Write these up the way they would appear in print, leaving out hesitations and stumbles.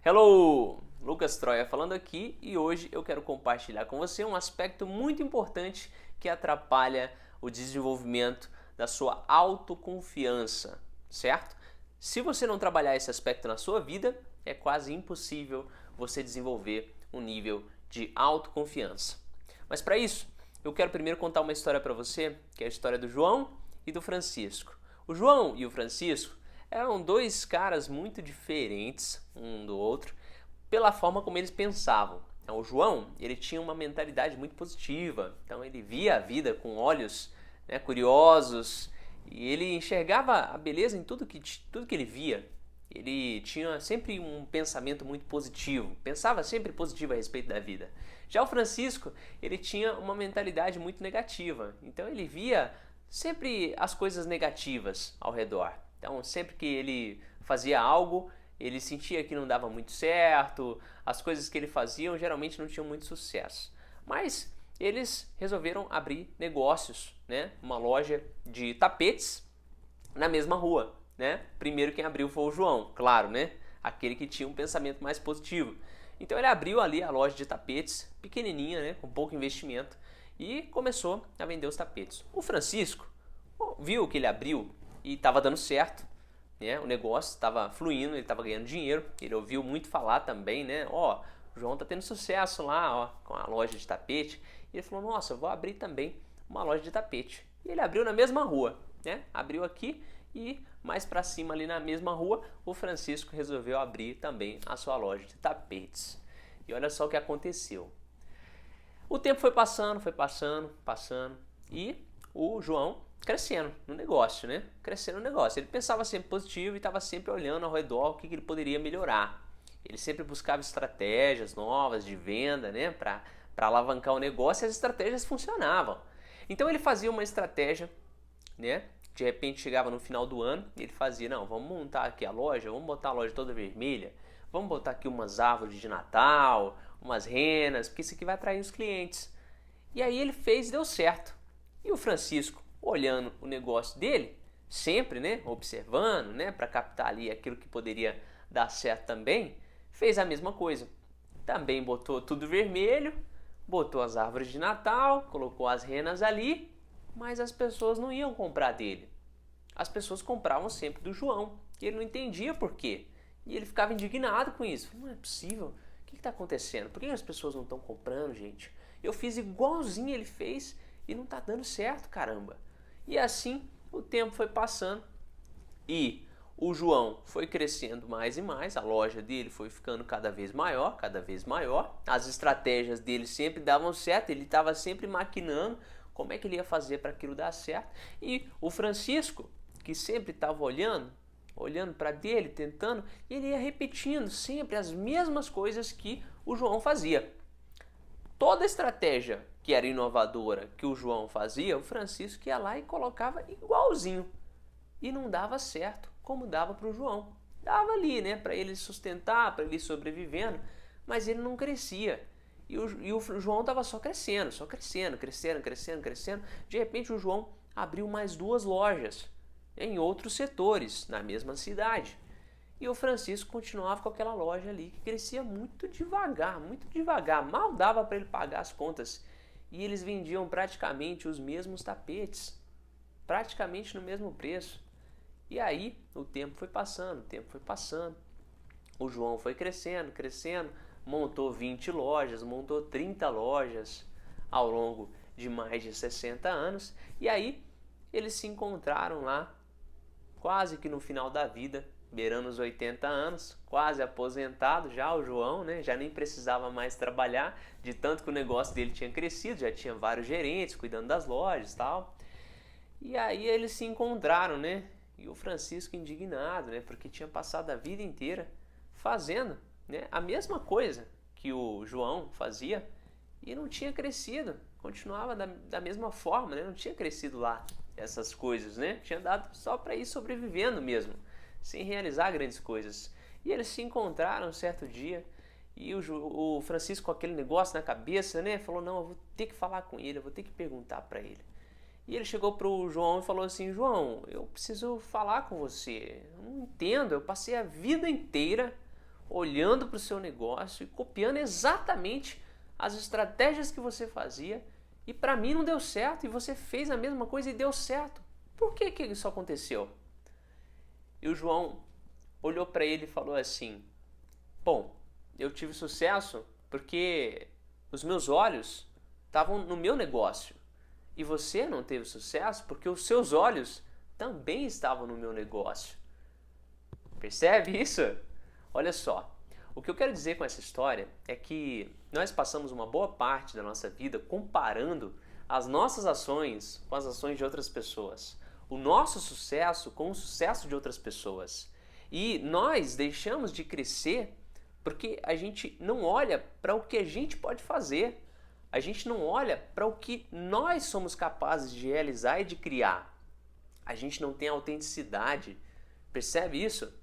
Hello! Lucas Troia falando aqui e hoje eu quero compartilhar com você um aspecto muito importante que atrapalha o desenvolvimento da sua autoconfiança, certo? Se você não trabalhar esse aspecto na sua vida, é quase impossível você desenvolver um nível de autoconfiança. Mas para isso, eu quero primeiro contar uma história para você, que é a história do João e do Francisco. O João e o Francisco eram dois caras muito diferentes um do outro pela forma como eles pensavam. Então, o João, ele tinha uma mentalidade muito positiva, então ele via a vida com olhos, curiosos, e ele enxergava a beleza em tudo que ele via. Ele tinha sempre um pensamento muito positivo, pensava sempre positivo a respeito da vida. Já o Francisco, ele tinha uma mentalidade muito negativa, então ele via sempre as coisas negativas ao redor. Então, sempre que ele fazia algo, ele sentia que não dava muito certo, as coisas que ele fazia geralmente não tinham muito sucesso. Mas eles resolveram abrir negócios, uma loja de tapetes na mesma rua. Primeiro quem abriu foi o João, claro, aquele que tinha um pensamento mais positivo. Então ele abriu ali a loja de tapetes, pequenininha, com pouco investimento, e começou a vender os tapetes. O Francisco viu que ele abriu e estava dando certo, o negócio estava fluindo, ele estava ganhando dinheiro, ele ouviu muito falar também, o João está tendo sucesso lá, com a loja de tapete, e ele falou, nossa, eu vou abrir também uma loja de tapete. E ele abriu na mesma rua, abriu aqui e mais para cima ali na mesma rua, o Francisco resolveu abrir também a sua loja de tapetes. E olha só o que aconteceu. O tempo foi passando, e o João crescendo no negócio, Crescendo no negócio. Ele pensava sempre positivo e estava sempre olhando ao redor o que ele poderia melhorar. Ele sempre buscava estratégias novas de venda, para alavancar o negócio, e as estratégias funcionavam. Então ele fazia uma estratégia, de repente chegava no final do ano e ele fazia, não, vamos montar aqui a loja, vamos botar a loja toda vermelha, vamos botar aqui umas árvores de Natal, umas renas, porque isso aqui vai atrair os clientes. E aí ele fez e deu certo. E o Francisco, olhando o negócio dele, sempre, observando, para captar ali aquilo que poderia dar certo também, fez a mesma coisa. Também botou tudo vermelho, botou as árvores de Natal, colocou as renas ali, mas as pessoas não iam comprar dele. As pessoas compravam sempre do João, e ele não entendia por quê. E ele ficava indignado com isso. Não é possível. O que está acontecendo? Por que as pessoas não estão comprando, gente? Eu fiz igualzinho ele fez e não está dando certo, caramba. E assim o tempo foi passando e o João foi crescendo mais e mais, a loja dele foi ficando cada vez maior, as estratégias dele sempre davam certo, ele estava sempre maquinando como é que ele ia fazer para aquilo dar certo. E o Francisco, que sempre estava olhando para dele, tentando, e ele ia repetindo sempre as mesmas coisas que o João fazia. Toda estratégia que era inovadora que o João fazia, o Francisco ia lá e colocava igualzinho. E não dava certo como dava para o João. Dava ali, para ele sustentar, para ele ir sobrevivendo, mas ele não crescia. E o João estava só crescendo. De repente o João abriu mais 2 lojas em outros setores, na mesma cidade. E o Francisco continuava com aquela loja ali, que crescia muito devagar, mal dava para ele pagar as contas. E eles vendiam praticamente os mesmos tapetes, praticamente no mesmo preço. E aí o tempo foi passando, o João foi crescendo, montou 20 lojas, montou 30 lojas ao longo de mais de 60 anos. E aí eles se encontraram lá, quase que no final da vida, beirando os 80 anos, quase aposentado já o João, já nem precisava mais trabalhar, de tanto que o negócio dele tinha crescido, já tinha vários gerentes cuidando das lojas e tal. E aí eles se encontraram, e o Francisco indignado, porque tinha passado a vida inteira fazendo, a mesma coisa que o João fazia e não tinha crescido, continuava da mesma forma, não tinha crescido lá essas coisas, tinha dado só para ir sobrevivendo mesmo, sem realizar grandes coisas. E eles se encontraram um certo dia e o Francisco, com aquele negócio na cabeça, falou, não, eu vou ter que falar com ele, eu vou ter que perguntar para ele. E ele chegou pro João e falou assim, João, eu preciso falar com você, eu não entendo, eu passei a vida inteira olhando para o seu negócio e copiando exatamente as estratégias que você fazia e para mim não deu certo e você fez a mesma coisa e deu certo. Por que que isso aconteceu? E o João olhou para ele e falou assim: bom, eu tive sucesso porque os meus olhos estavam no meu negócio e você não teve sucesso porque os seus olhos também estavam no meu negócio. Percebe isso? Olha só, o que eu quero dizer com essa história é que nós passamos uma boa parte da nossa vida comparando as nossas ações com as ações de outras pessoas, o nosso sucesso com o sucesso de outras pessoas. E nós deixamos de crescer porque a gente não olha para o que a gente pode fazer, a gente não olha para o que nós somos capazes de realizar e de criar. A gente não tem autenticidade, percebe isso?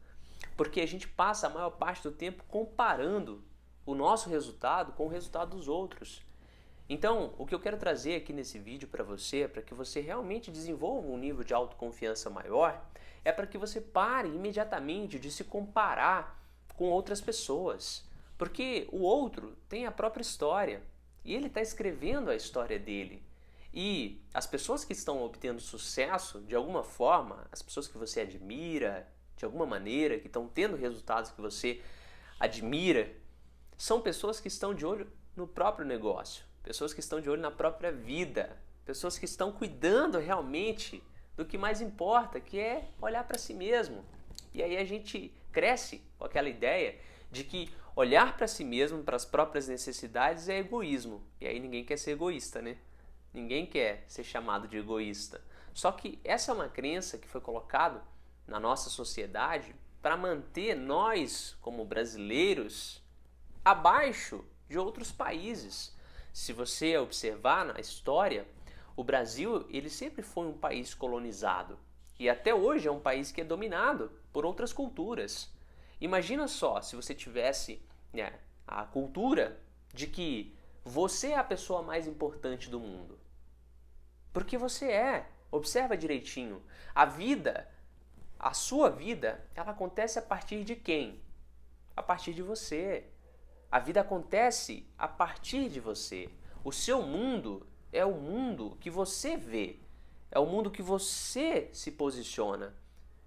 Porque a gente passa a maior parte do tempo comparando o nosso resultado com o resultado dos outros. Então, o que eu quero trazer aqui nesse vídeo para você, para que você realmente desenvolva um nível de autoconfiança maior, é para que você pare imediatamente de se comparar com outras pessoas. Porque o outro tem a própria história e ele está escrevendo a história dele. E as pessoas que estão obtendo sucesso, de alguma forma, as pessoas que você admira, de alguma maneira, que estão tendo resultados que você admira, são pessoas que estão de olho no próprio negócio, pessoas que estão de olho na própria vida, pessoas que estão cuidando realmente do que mais importa, que é olhar para si mesmo. E aí a gente cresce com aquela ideia de que olhar para si mesmo, para as próprias necessidades é egoísmo. E aí ninguém quer ser egoísta, né? Ninguém quer ser chamado de egoísta. Só que essa é uma crença que foi colocada na nossa sociedade para manter nós, como brasileiros, abaixo de outros países. Se você observar na história, o Brasil ele sempre foi um país colonizado e até hoje é um país que é dominado por outras culturas. Imagina só se você tivesse a cultura de que você é a pessoa mais importante do mundo. Porque você é. Observa direitinho. A sua vida, ela acontece a partir de quem? A partir de você. A vida acontece a partir de você. O seu mundo é o mundo que você vê. É o mundo que você se posiciona.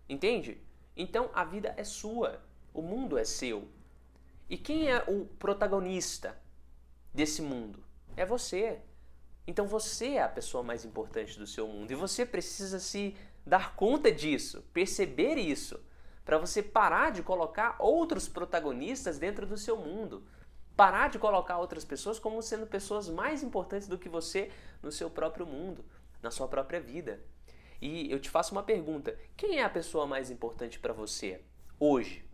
Entende? Então a vida é sua. O mundo é seu. E quem é o protagonista desse mundo? É você. Então você é a pessoa mais importante do seu mundo. E você precisa se dar conta disso, perceber isso, para você parar de colocar outros protagonistas dentro do seu mundo. Parar de colocar outras pessoas como sendo pessoas mais importantes do que você no seu próprio mundo, na sua própria vida. E eu te faço uma pergunta: quem é a pessoa mais importante para você hoje?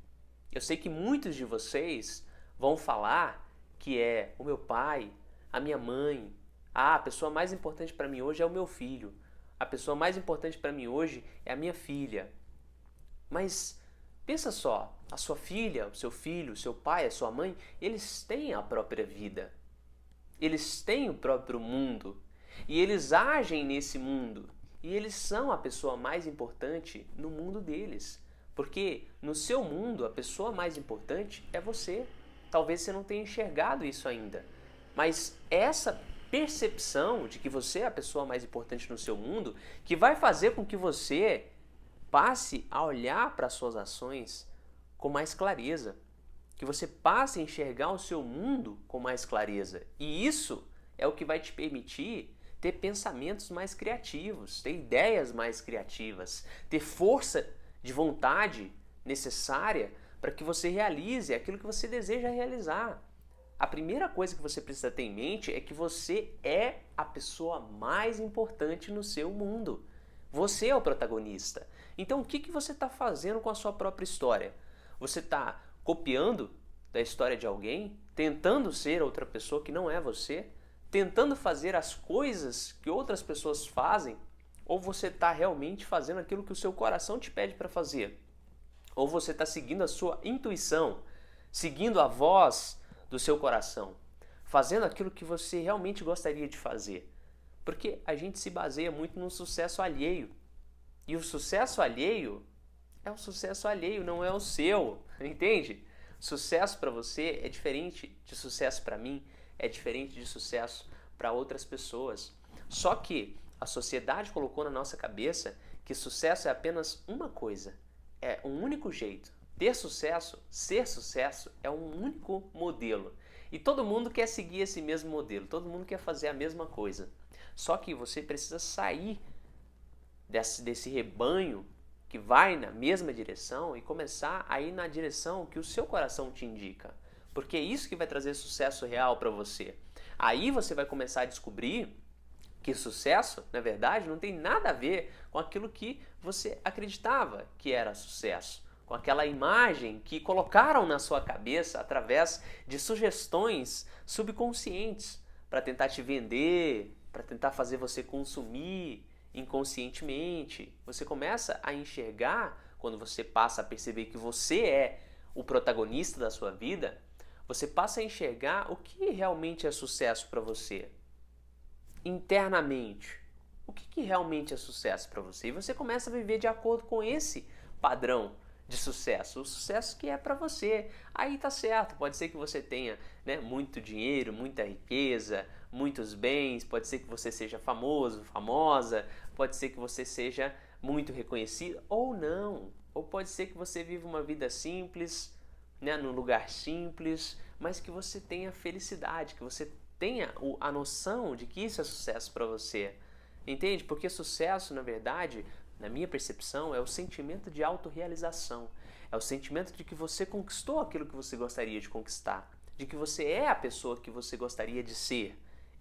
Eu sei que muitos de vocês vão falar que é o meu pai, a minha mãe. A pessoa mais importante para mim hoje é o meu filho. A pessoa mais importante para mim hoje é a minha filha. Mas pensa só, a sua filha, o seu filho, o seu pai, a sua mãe, eles têm a própria vida. Eles têm o próprio mundo. E eles agem nesse mundo. E eles são a pessoa mais importante no mundo deles. Porque no seu mundo, a pessoa mais importante é você. Talvez você não tenha enxergado isso ainda. Mas essa percepção de que você é a pessoa mais importante no seu mundo, que vai fazer com que você passe a olhar para as suas ações com mais clareza, que você passe a enxergar o seu mundo com mais clareza. E isso é o que vai te permitir ter pensamentos mais criativos, ter ideias mais criativas, ter força de vontade necessária para que você realize aquilo que você deseja realizar. A primeira coisa que você precisa ter em mente é que você é a pessoa mais importante no seu mundo. Você é o protagonista. Então, o que você está fazendo com a sua própria história? Você está copiando da história de alguém? Tentando ser outra pessoa que não é você? Tentando fazer as coisas que outras pessoas fazem? Ou você está realmente fazendo aquilo que o seu coração te pede para fazer? Ou você está seguindo a sua intuição, seguindo a voz do seu coração, fazendo aquilo que você realmente gostaria de fazer? Porque a gente se baseia muito no sucesso alheio. E o sucesso alheio é o sucesso alheio, não é o seu, entende? Sucesso para você é diferente de sucesso para mim, é diferente de sucesso para outras pessoas. Só que a sociedade colocou na nossa cabeça que sucesso é apenas uma coisa, é um único jeito. Ter sucesso, ser sucesso é um único modelo. E todo mundo quer seguir esse mesmo modelo, todo mundo quer fazer a mesma coisa. Só que você precisa sair desse rebanho que vai na mesma direção e começar a ir na direção que o seu coração te indica. Porque é isso que vai trazer sucesso real para você. Aí você vai começar a descobrir que sucesso, na verdade, não tem nada a ver com aquilo que você acreditava que era sucesso, com aquela imagem que colocaram na sua cabeça através de sugestões subconscientes para tentar te vender, para tentar fazer você consumir inconscientemente. Você começa a enxergar, quando você passa a perceber que você é o protagonista da sua vida, você passa a enxergar o que realmente é sucesso para você. Internamente, o que realmente é sucesso para você? E você começa a viver de acordo com esse padrão de sucesso, o sucesso que é para você. Aí tá certo, pode ser que você tenha, né, muito dinheiro, muita riqueza, muitos bens, pode ser que você seja famoso, famosa, pode ser que você seja muito reconhecido ou não, ou pode ser que você viva uma vida simples, né, num lugar simples, mas que você tenha felicidade, que você tenha a noção de que isso é sucesso para você. Entende? Porque sucesso, na verdade, na minha percepção, é o sentimento de autorrealização. É o sentimento de que você conquistou aquilo que você gostaria de conquistar, de que você é a pessoa que você gostaria de ser.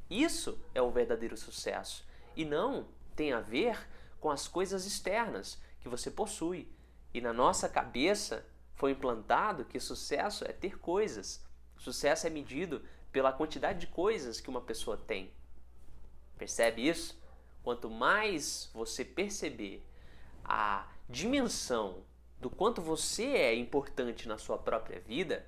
Isso é o verdadeiro sucesso. E não tem a ver com as coisas externas que você possui. E na nossa cabeça foi implantado que sucesso é ter coisas. Sucesso é medido pela quantidade de coisas que uma pessoa tem. Percebe isso? Quanto mais você perceber a dimensão do quanto você é importante na sua própria vida,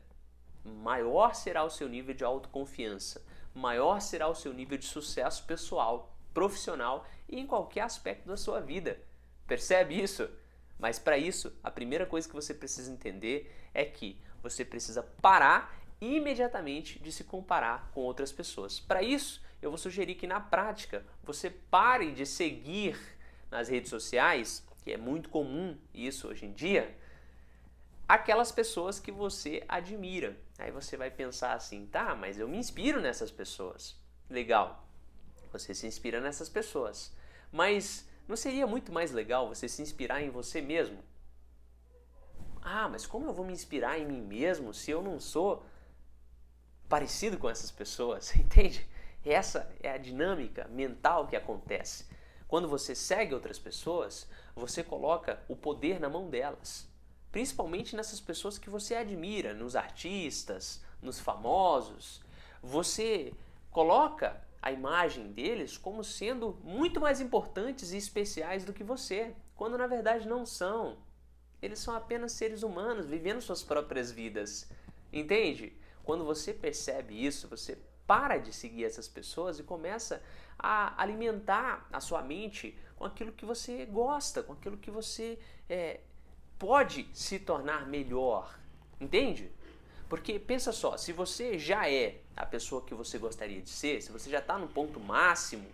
maior será o seu nível de autoconfiança, maior será o seu nível de sucesso pessoal, profissional e em qualquer aspecto da sua vida. Percebe isso? Mas para isso, a primeira coisa que você precisa entender é que você precisa parar imediatamente de se comparar com outras pessoas. Para isso, eu vou sugerir que na prática você pare de seguir nas redes sociais, que é muito comum isso hoje em dia, aquelas pessoas que você admira. Aí você vai pensar assim, tá, mas eu me inspiro nessas pessoas. Legal, você se inspira nessas pessoas. Mas não seria muito mais legal você se inspirar em você mesmo? Ah, mas como eu vou me inspirar em mim mesmo se eu não sou parecido com essas pessoas? Entende? Essa é a dinâmica mental que acontece. Quando você segue outras pessoas, você coloca o poder na mão delas. Principalmente nessas pessoas que você admira, nos artistas, nos famosos. Você coloca a imagem deles como sendo muito mais importantes e especiais do que você, quando na verdade não são. Eles são apenas seres humanos vivendo suas próprias vidas. Entende? Quando você percebe isso, você para de seguir essas pessoas e começa a alimentar a sua mente com aquilo que você gosta, com aquilo que você pode se tornar melhor. Entende? Porque pensa só, se você já é a pessoa que você gostaria de ser, se você já está no ponto máximo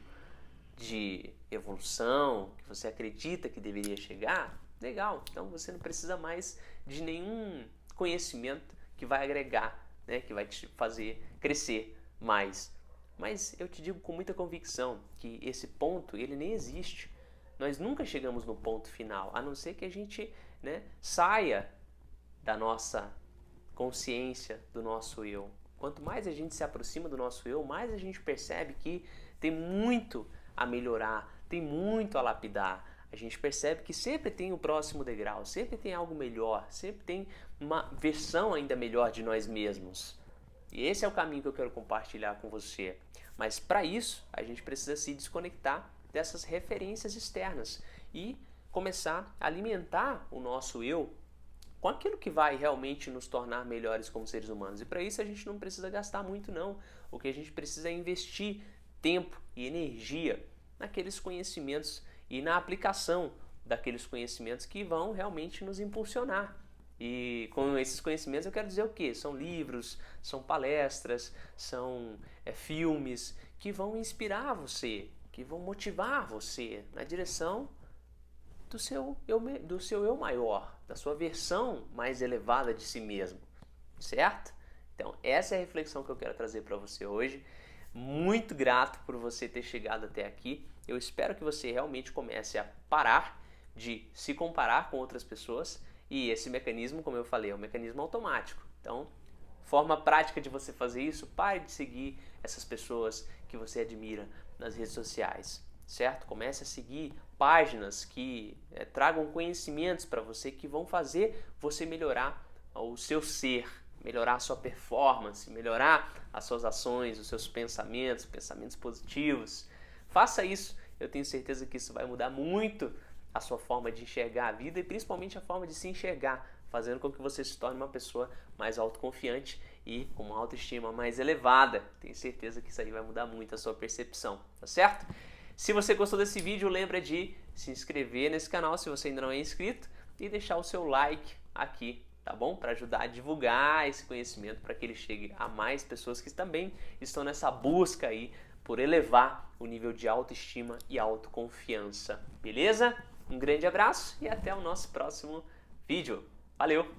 de evolução, que você acredita que deveria chegar, legal, então você não precisa mais de nenhum conhecimento que vai agregar, né, que vai te fazer crescer mais. Mas eu te digo com muita convicção que esse ponto, ele nem existe. Nós nunca chegamos no ponto final, a não ser que a gente, né, saia da nossa consciência, do nosso eu. Quanto mais a gente se aproxima do nosso eu, mais a gente percebe que tem muito a melhorar, tem muito a lapidar. A gente percebe que sempre tem o próximo degrau, sempre tem algo melhor, sempre tem uma versão ainda melhor de nós mesmos. E esse é o caminho que eu quero compartilhar com você. Mas para isso, a gente precisa se desconectar dessas referências externas e começar a alimentar o nosso eu com aquilo que vai realmente nos tornar melhores como seres humanos. E para isso a gente não precisa gastar muito não. O que a gente precisa é investir tempo e energia naqueles conhecimentos e na aplicação daqueles conhecimentos que vão realmente nos impulsionar. E com esses conhecimentos eu quero dizer o quê? São livros, são palestras, são filmes que vão inspirar você, que vão motivar você na direção do seu eu maior, da sua versão mais elevada de si mesmo, certo? Então essa é a reflexão que eu quero trazer para você hoje. Muito grato por você ter chegado até aqui. Eu espero que você realmente comece a parar de se comparar com outras pessoas. E esse mecanismo, como eu falei, é um mecanismo automático. Então, forma prática de você fazer isso, pare de seguir essas pessoas que você admira nas redes sociais, certo? Comece a seguir páginas que tragam conhecimentos para você que vão fazer você melhorar o seu ser, melhorar a sua performance, melhorar as suas ações, os seus pensamentos positivos. Faça isso, eu tenho certeza que isso vai mudar muito a sua forma de enxergar a vida e principalmente a forma de se enxergar, fazendo com que você se torne uma pessoa mais autoconfiante e com uma autoestima mais elevada. Tenho certeza que isso aí vai mudar muito a sua percepção, tá certo? Se você gostou desse vídeo, lembra de se inscrever nesse canal se você ainda não é inscrito e deixar o seu like aqui, tá bom? Para ajudar a divulgar esse conhecimento para que ele chegue a mais pessoas que também estão nessa busca aí por elevar o nível de autoestima e autoconfiança, beleza? Um grande abraço e até o nosso próximo vídeo. Valeu!